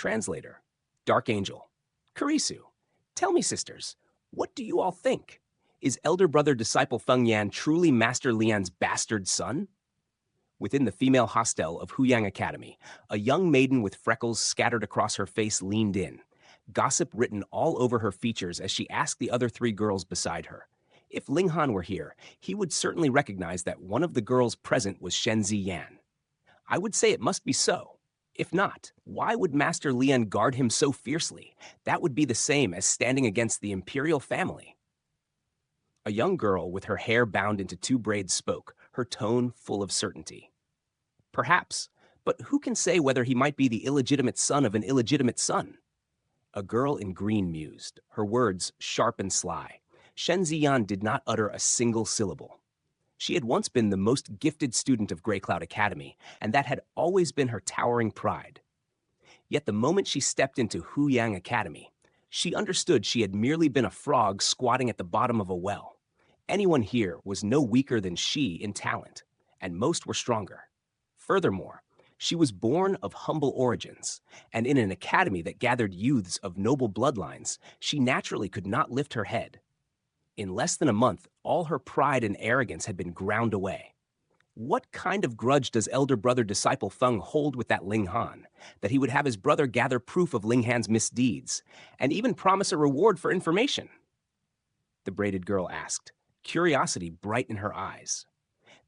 Translator. Dark Angel. Kurisu. Tell me, sisters, what do you all think? Is elder brother disciple Feng Yan truly Master Lian's bastard son? Within the female hostel of Huyang Academy, a young maiden with freckles scattered across her face leaned in, gossip written all over her features as she asked the other three girls beside her. If Ling Han were here, he would certainly recognize that one of the girls present was Shen Ziyan. I would say it must be so. If not, why would Master Lian guard him so fiercely? That would be the same as standing against the imperial family. A young girl with her hair bound into two braids spoke, her tone full of certainty. Perhaps, but who can say whether he might be the illegitimate son of an illegitimate son? A girl in green mused, her words sharp and sly. Shen Ziyan did not utter a single syllable. She had once been the most gifted student of Grey Cloud Academy, and that had always been her towering pride. Yet the moment she stepped into Huyang Academy, she understood she had merely been a frog squatting at the bottom of a well. Anyone here was no weaker than she in talent, and most were stronger. Furthermore, she was born of humble origins, and in an academy that gathered youths of noble bloodlines, she naturally could not lift her head. In less than a month, all her pride and arrogance had been ground away. What kind of grudge does elder brother disciple Feng hold with that Ling Han, that he would have his brother gather proof of Ling Han's misdeeds, and even promise a reward for information? The braided girl asked, curiosity bright in her eyes.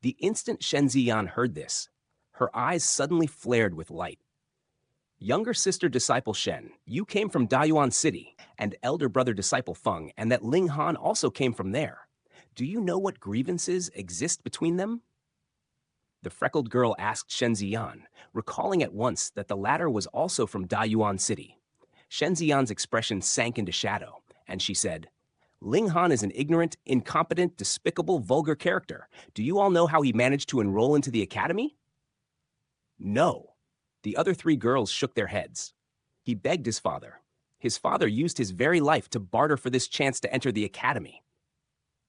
The instant Shen Ziyan heard this, her eyes suddenly flared with light. Younger sister disciple Shen, you came from Dayuan City, and elder brother disciple Feng, and that Ling Han also came from there. Do you know what grievances exist between them? The freckled girl asked Shen Ziyan, recalling at once that the latter was also from Dayuan City. Shen Ziyan's expression sank into shadow, and she said, Ling Han is an ignorant, incompetent, despicable, vulgar character. Do you all know how he managed to enroll into the academy? No. The other three girls shook their heads. He begged his father. His father used his very life to barter for this chance to enter the academy.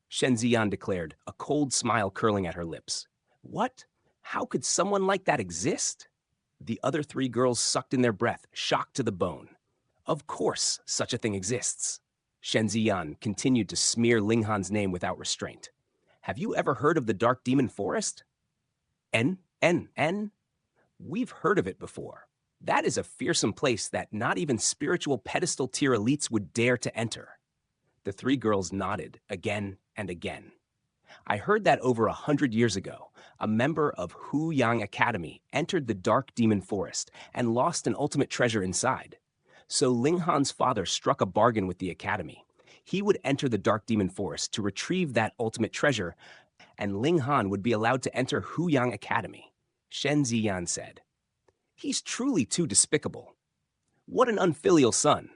Shen Ziyan declared, a cold smile curling at her lips. What? How could someone like that exist? The other three girls sucked in their breath, shocked to the bone. Of course, such a thing exists. Shen Ziyan continued to smear Ling Han's name without restraint. Have you ever heard of the Dark Demon Forest? N? We've heard of it before. That is a fearsome place that not even spiritual pedestal tier elites would dare to enter. The three girls nodded again and again. I heard that over 100 years ago, a member of Huyang Academy entered the Dark Demon Forest and lost an ultimate treasure inside. So Ling Han's father struck a bargain with the academy. He would enter the Dark Demon Forest to retrieve that ultimate treasure, and Ling Han would be allowed to enter Huyang Academy. Shen Ziyan said, He's truly too despicable. What an unfilial son.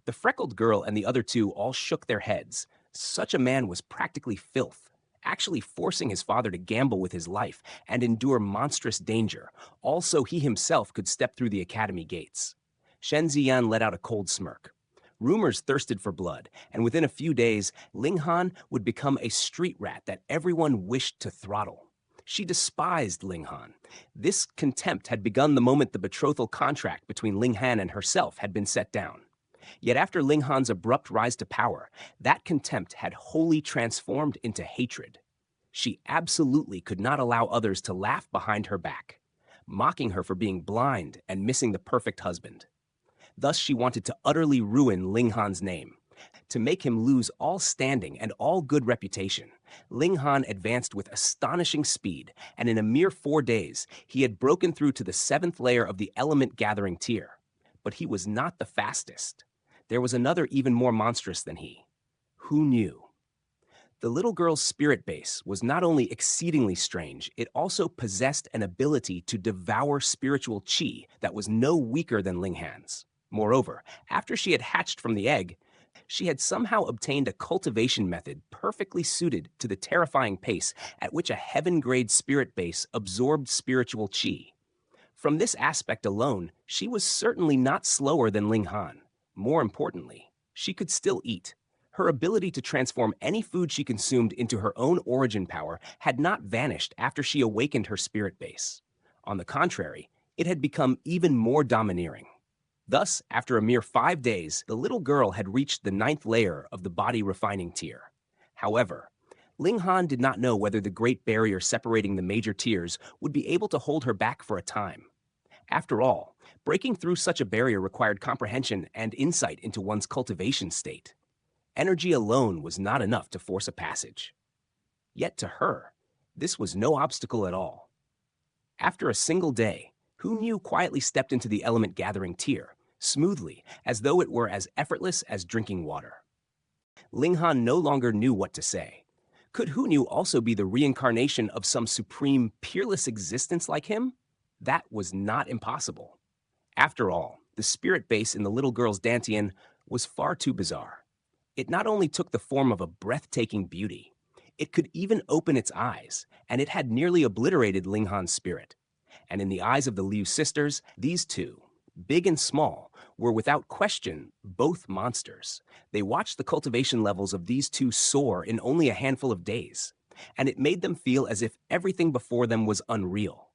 The freckled girl and the other two all shook their heads. Such a man was practically filth, actually forcing his father to gamble with his life and endure monstrous danger, all so he himself could step through the academy gates. Shen Ziyan let out a cold smirk. Rumors thirsted for blood, and within a few days, Ling Han would become a street rat that everyone wished to throttle. She despised Ling Han. This contempt had begun the moment the betrothal contract between Ling Han and herself had been set down. Yet after Ling Han's abrupt rise to power, that contempt had wholly transformed into hatred. She absolutely could not allow others to laugh behind her back, mocking her for being blind and missing the perfect husband. Thus she wanted to utterly ruin Ling Han's name, to make him lose all standing and all good reputation. Ling Han advanced with astonishing speed, and in a mere 4 days, he had broken through to the 7th layer of the element-gathering tier. But he was not the fastest. There was another even more monstrous than he. Who knew? The little girl's spirit base was not only exceedingly strange, it also possessed an ability to devour spiritual qi that was no weaker than Ling Han's. Moreover, after she had hatched from the egg, she had somehow obtained a cultivation method perfectly suited to the terrifying pace at which a heaven-grade spirit base absorbed spiritual qi. From this aspect alone, she was certainly not slower than Ling Han. More importantly, she could still eat. Her ability to transform any food she consumed into her own origin power had not vanished after she awakened her spirit base. On the contrary, it had become even more domineering. Thus, after a mere 5 days, the little girl had reached the 9th layer of the body refining tier. However, Ling Han did not know whether the great barrier separating the major tiers would be able to hold her back for a time. After all, breaking through such a barrier required comprehension and insight into one's cultivation state. Energy alone was not enough to force a passage. Yet to her, this was no obstacle at all. After a single day, Hu Niu quietly stepped into the element gathering tier, smoothly, as though it were as effortless as drinking water. Ling Han no longer knew what to say. Could Hu Niu also be the reincarnation of some supreme, peerless existence like him? That was not impossible. After all, the spirit base in the little girl's dantian was far too bizarre. It not only took the form of a breathtaking beauty, it could even open its eyes, and it had nearly obliterated Ling Han's spirit. And in the eyes of the Liu sisters, these two, big and small, were without question both monsters. They watched the cultivation levels of these two soar in only a handful of days, and it made them feel as if everything before them was unreal.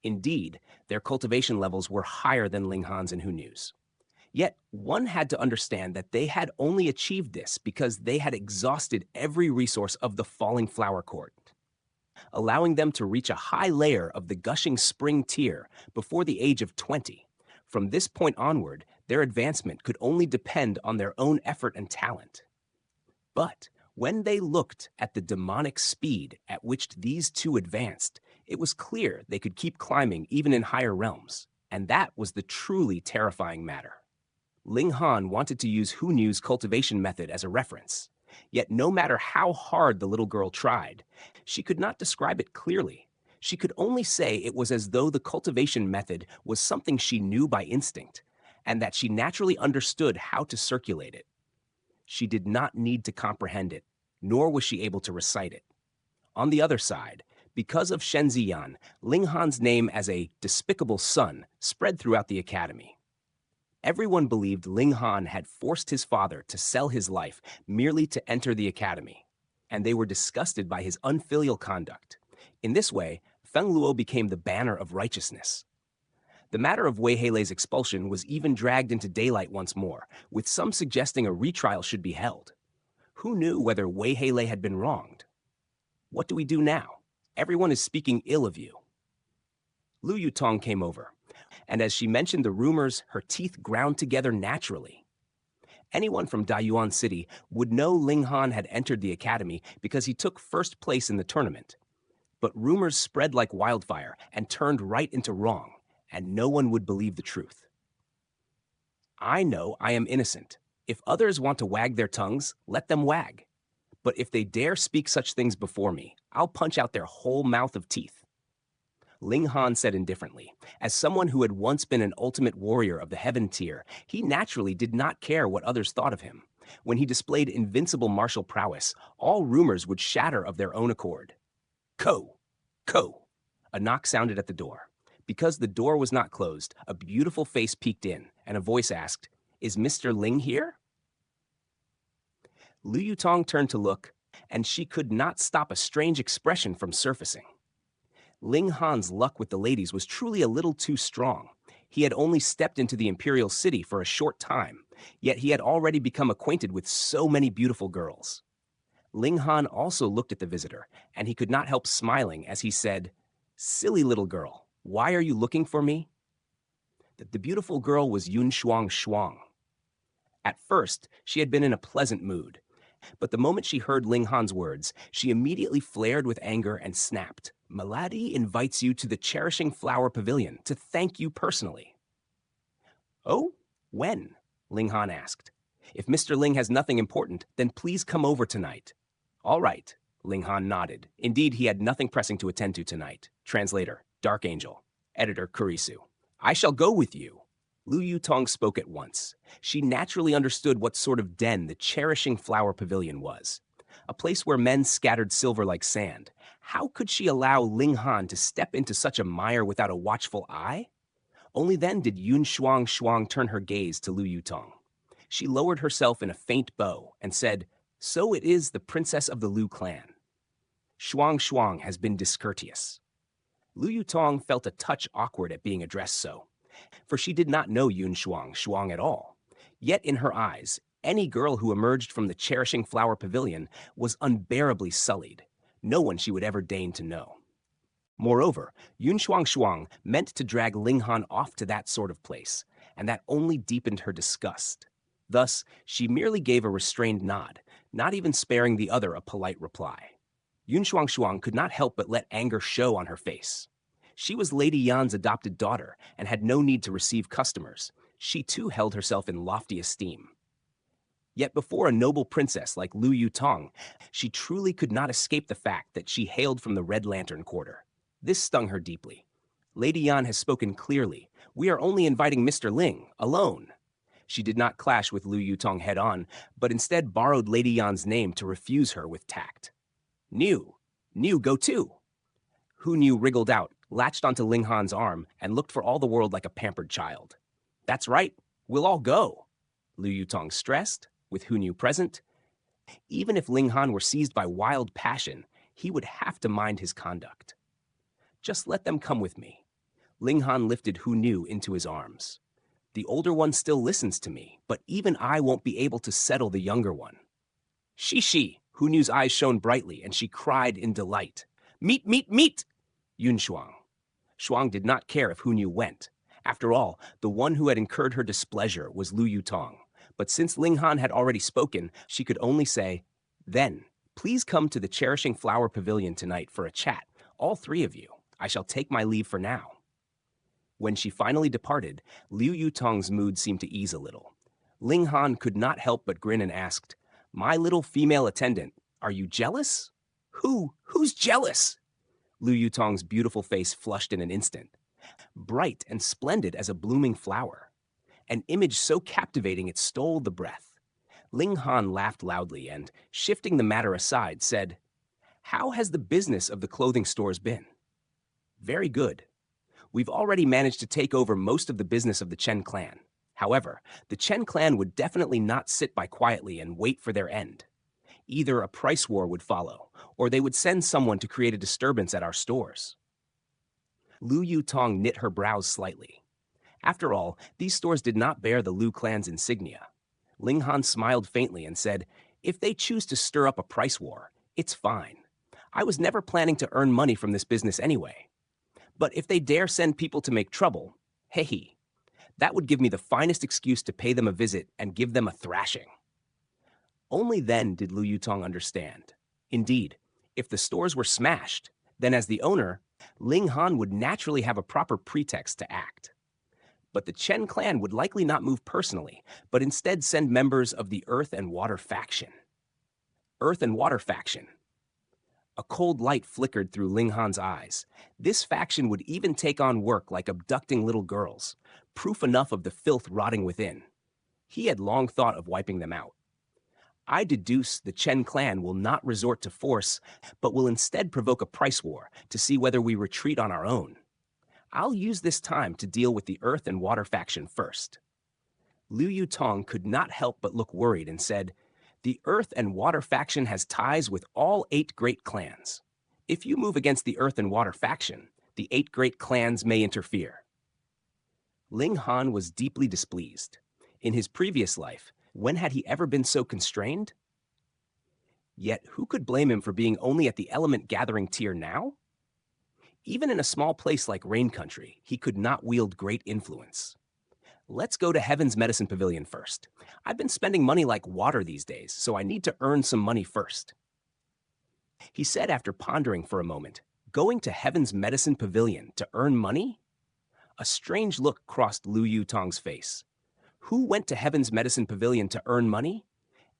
Indeed, their cultivation levels were higher than Ling Han's and Hu Niu's. Yet one had to understand that they had only achieved this because they had exhausted every resource of the falling flower court, allowing them to reach a high layer of the gushing spring tier before the age of 20. From this point onward, their advancement could only depend on their own effort and talent. But when they looked at the demonic speed at which these two advanced, it was clear they could keep climbing even in higher realms, and that was the truly terrifying matter. Ling Han wanted to use Hu Niu's cultivation method as a reference, yet no matter how hard the little girl tried, she could not describe it clearly. She could only say it was as though the cultivation method was something she knew by instinct, and that she naturally understood how to circulate it. She did not need to comprehend it, nor was she able to recite it. On the other side, because of Shen Ziyan, Ling Han's name as a despicable son spread throughout the academy. Everyone believed Ling Han had forced his father to sell his life merely to enter the academy, and they were disgusted by his unfilial conduct. In this way, Feng Luo became the banner of righteousness. The matter of Wei Heilei's expulsion was even dragged into daylight once more, with some suggesting a retrial should be held. Who knew whether Wei Heilei had been wronged? What do we do now? Everyone is speaking ill of you. Lu Yutong came over, and as she mentioned the rumors, her teeth ground together naturally. Anyone from Dayuan City would know Ling Han had entered the academy because he took first place in the tournament. But rumors spread like wildfire and turned right into wrong, and no one would believe the truth. I know I am innocent. If others want to wag their tongues, let them wag. But if they dare speak such things before me, I'll punch out their whole mouth of teeth. Ling Han said indifferently. As someone who had once been an ultimate warrior of the heaven tier, he naturally did not care what others thought of him. When he displayed invincible martial prowess, all rumors would shatter of their own accord. Ko! Ko! A knock sounded at the door. Because the door was not closed, a beautiful face peeked in, and a voice asked, "Is Mr. Ling here?" Lu Yutong turned to look, and she could not stop a strange expression from surfacing. Ling Han's luck with the ladies was truly a little too strong. He had only stepped into the imperial city for a short time, yet he had already become acquainted with so many beautiful girls. Ling Han also looked at the visitor, and he could not help smiling as he said, "Silly little girl, why are you looking for me?" The beautiful girl was Yun Shuang Shuang. At first, she had been in a pleasant mood, but the moment she heard Ling Han's words, she immediately flared with anger and snapped, "Milady invites you to the Cherishing Flower Pavilion to thank you personally." "Oh, when?" Ling Han asked. "If Mr. Ling has nothing important, then please come over tonight." "All right," Ling Han nodded. Indeed, he had nothing pressing to attend to tonight. Translator, Dark Angel. Editor, Kurisu. "I shall go with you." Lu Yutong spoke at once. She naturally understood what sort of den the Cherishing Flower Pavilion was. A place where men scattered silver like sand. How could she allow Ling Han to step into such a mire without a watchful eye? Only then did Yun Shuang Shuang turn her gaze to Lu Yutong. She lowered herself in a faint bow and said, "So it is the princess of the Lu clan. Shuang Shuang has been discourteous." Lu Yutong felt a touch awkward at being addressed so. for she did not know Yun Shuang at all. Yet in her eyes, any girl who emerged from the Cherishing Flower Pavilion was unbearably sullied, no one she would ever deign to know. Moreover, Yun Shuang meant to drag Ling Han off to that sort of place, and that only deepened her disgust. Thus, she merely gave a restrained nod, not even sparing the other a polite reply. Yun Shuang could not help but let anger show on her face. She was Lady Yan's adopted daughter and had no need to receive customers. She too held herself in lofty esteem. Yet before a noble princess like Lu Yutong, she truly could not escape the fact that she hailed from the Red Lantern Quarter. This stung her deeply. Lady Yan has spoken clearly. We are only inviting Mr. Ling, alone. She did not clash with Lu Yutong head-on, but instead borrowed Lady Yan's name to refuse her with tact. Niu, go too. Hu Niu wriggled out, latched onto Ling Han's arm, and looked for all the world like a pampered child. That's right, we'll all go. Lu Yutong stressed, with Hu Niu present. Even if Ling Han were seized by wild passion, he would have to mind his conduct. Just let them come with me. Ling Han lifted Hu Niu into his arms. The older one still listens to me, but even I won't be able to settle the younger one. She. Hu Niu's eyes shone brightly, and she cried in delight. Meet! Yun Shuang. Shuang did not care if Hu Niu went. After all, the one who had incurred her displeasure was Lu Yutong. But since Ling Han had already spoken, she could only say, Then, please come to the Cherishing Flower Pavilion tonight for a chat, all three of you. I shall take my leave for now. When she finally departed, Liu Yutong's mood seemed to ease a little. Ling Han could not help but grin and asked, My little female attendant, are you jealous? Who's jealous? Liu Yutong's beautiful face flushed in an instant. Bright and splendid as a blooming flower. An image so captivating it stole the breath. Ling Han laughed loudly and, shifting the matter aside, said, How has the business of the clothing stores been? Very good. We've already managed to take over most of the business of the Chen clan. However, the Chen clan would definitely not sit by quietly and wait for their end. Either a price war would follow, or they would send someone to create a disturbance at our stores. Lu Yutong knit her brows slightly. After all, these stores did not bear the Lu clan's insignia. Ling Han smiled faintly and said, If they choose to stir up a price war, it's fine. I was never planning to earn money from this business anyway. But if they dare send people to make trouble, hey, that would give me the finest excuse to pay them a visit and give them a thrashing. Only then did Lu Yutong understand. Indeed, if the stores were smashed, then as the owner, Ling Han would naturally have a proper pretext to act. But the Chen clan would likely not move personally, but instead send members of the Earth and Water faction. Earth and Water faction. A cold light flickered through Ling Han's eyes. This faction would even take on work like abducting little girls, proof enough of the filth rotting within. He had long thought of wiping them out. I deduce the Chen clan will not resort to force, but will instead provoke a price war to see whether we retreat on our own. I'll use this time to deal with the Earth and Water faction first. Liu Yutong could not help but look worried and said, The Earth and Water faction has ties with all 8 great clans. If you move against the Earth and Water faction, the 8 great clans may interfere. Ling Han was deeply displeased. In his previous life, when had he ever been so constrained? Yet who could blame him for being only at the element gathering tier now? Even in a small place like Rain Country, he could not wield great influence. Let's go to Heaven's Medicine Pavilion first. I've been spending money like water these days, so I need to earn some money first. He said after pondering for a moment, going to Heaven's Medicine Pavilion to earn money? A strange look crossed Lu Yutong's face. Who went to Heaven's Medicine Pavilion to earn money?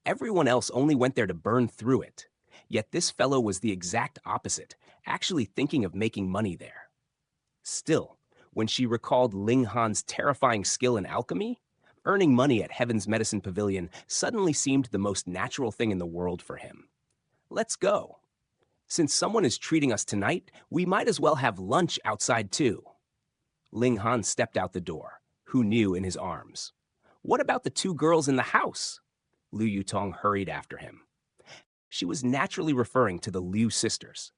Everyone else only went there to burn through it. Yet this fellow was the exact opposite, actually thinking of making money there. Still, when she recalled Ling Han's terrifying skill in alchemy, earning money at Heaven's Medicine Pavilion suddenly seemed the most natural thing in the world for him. Let's go. Since someone is treating us tonight, we might as well have lunch outside too. Ling Han stepped out the door, Hu Niu in his arms. What about the 2 girls in the house? Lu Yutong hurried after him. She was naturally referring to the Liu sisters.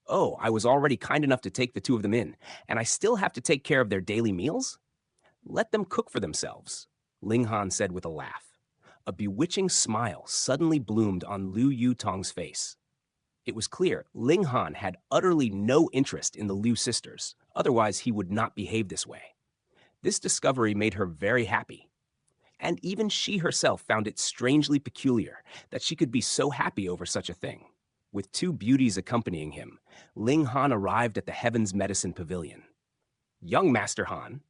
Oh, I was already kind enough to take the 2 of them in, and I still have to take care of their daily meals? Let them cook for themselves, Ling Han said with a laugh. A bewitching smile suddenly bloomed on Liu Yutong's face. It was clear Ling Han had utterly no interest in the Liu sisters, otherwise he would not behave this way. This discovery made her very happy. And even she herself found it strangely peculiar that she could be so happy over such a thing. With two beauties accompanying him, Ling Han arrived at the Heaven's Medicine Pavilion. Young Master Han.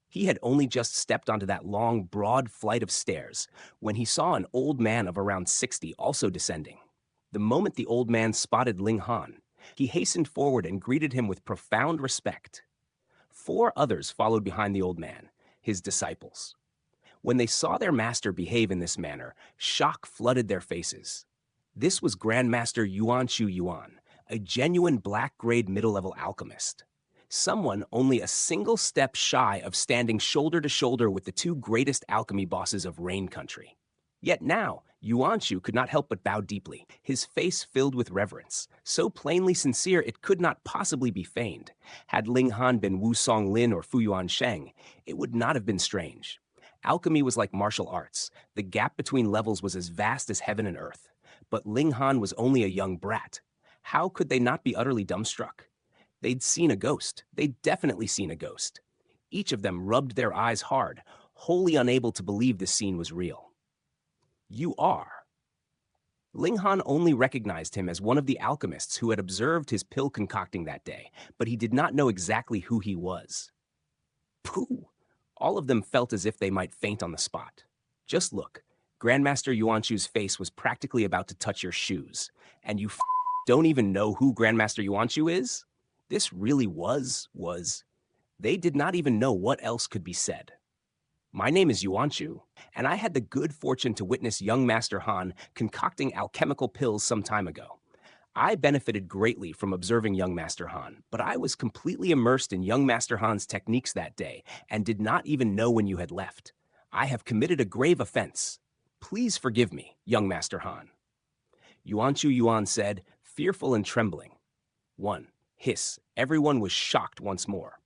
He had only just stepped onto that long, broad flight of stairs when he saw an old man of around 60 also descending. The moment the old man spotted Ling Han, he hastened forward and greeted him with profound respect. 4 others followed behind the old man, his disciples. When they saw their master behave in this manner, shock flooded their faces. This was Grandmaster Yuanchu Yuan, a genuine black-grade middle-level alchemist. Someone only a single step shy of standing shoulder to shoulder with the 2 greatest alchemy bosses of Rain Country. Yet now, Yuanchu could not help but bow deeply, his face filled with reverence, so plainly sincere it could not possibly be feigned. Had Ling Han been Wu Song Lin or Fu Yuan Sheng, it would not have been strange. Alchemy was like martial arts. The gap between levels was as vast as heaven and earth. But Ling Han was only a young brat. How could they not be utterly dumbstruck? They'd seen a ghost. They'd definitely seen a ghost. Each of them rubbed their eyes hard, wholly unable to believe this scene was real. You are. Ling Han only recognized him as one of the alchemists who had observed his pill concocting that day, but he did not know exactly who he was. Pooh! All of them felt as if they might faint on the spot. Just look. Grandmaster Yuanchu's face was practically about to touch your shoes. And you don't even know who Grandmaster Yuanchu is? This really was. They did not even know what else could be said. My name is Yuanchu, and I had the good fortune to witness young Master Han concocting alchemical pills some time ago. I benefited greatly from observing young Master Han, but I was completely immersed in young Master Han's techniques that day and did not even know when you had left. I have committed a grave offense. Please forgive me, young Master Han. Yuanchu Yuan said, fearful and trembling. 1. Hiss. Everyone was shocked once more.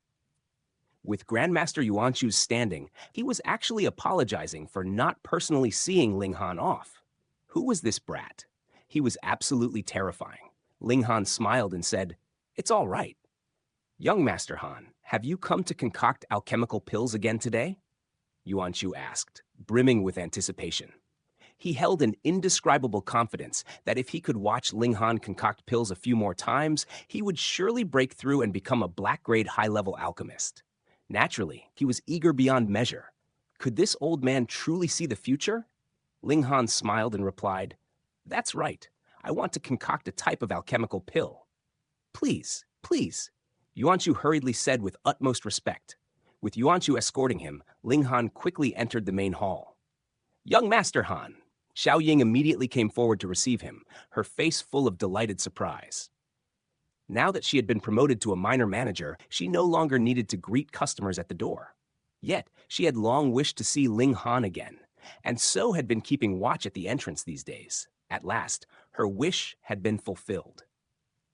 With Grandmaster Yuanchu's standing, he was actually apologizing for not personally seeing Ling Han off. Who was this brat? He was absolutely terrifying. Ling Han smiled and said, it's all right. Young Master Han, have you come to concoct alchemical pills again today? Yuanchu asked, brimming with anticipation. He held an indescribable confidence that if he could watch Ling Han concoct pills a few more times, he would surely break through and become a black-grade high-level alchemist. Naturally, he was eager beyond measure. Could this old man truly see the future? Ling Han smiled and replied, that's right. I want to concoct a type of alchemical pill. Please. Yuanchu hurriedly said with utmost respect. With Yuanchu escorting him, Ling Han quickly entered the main hall. Young Master Han. Xiao Ying immediately came forward to receive him, her face full of delighted surprise. Now that she had been promoted to a minor manager, she no longer needed to greet customers at the door. Yet, she had long wished to see Ling Han again, and so had been keeping watch at the entrance these days. At last, her wish had been fulfilled.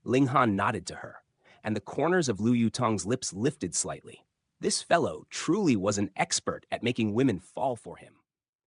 Ling Han nodded to her, and the corners of Liu Yutong's lips lifted slightly. This fellow truly was an expert at making women fall for him.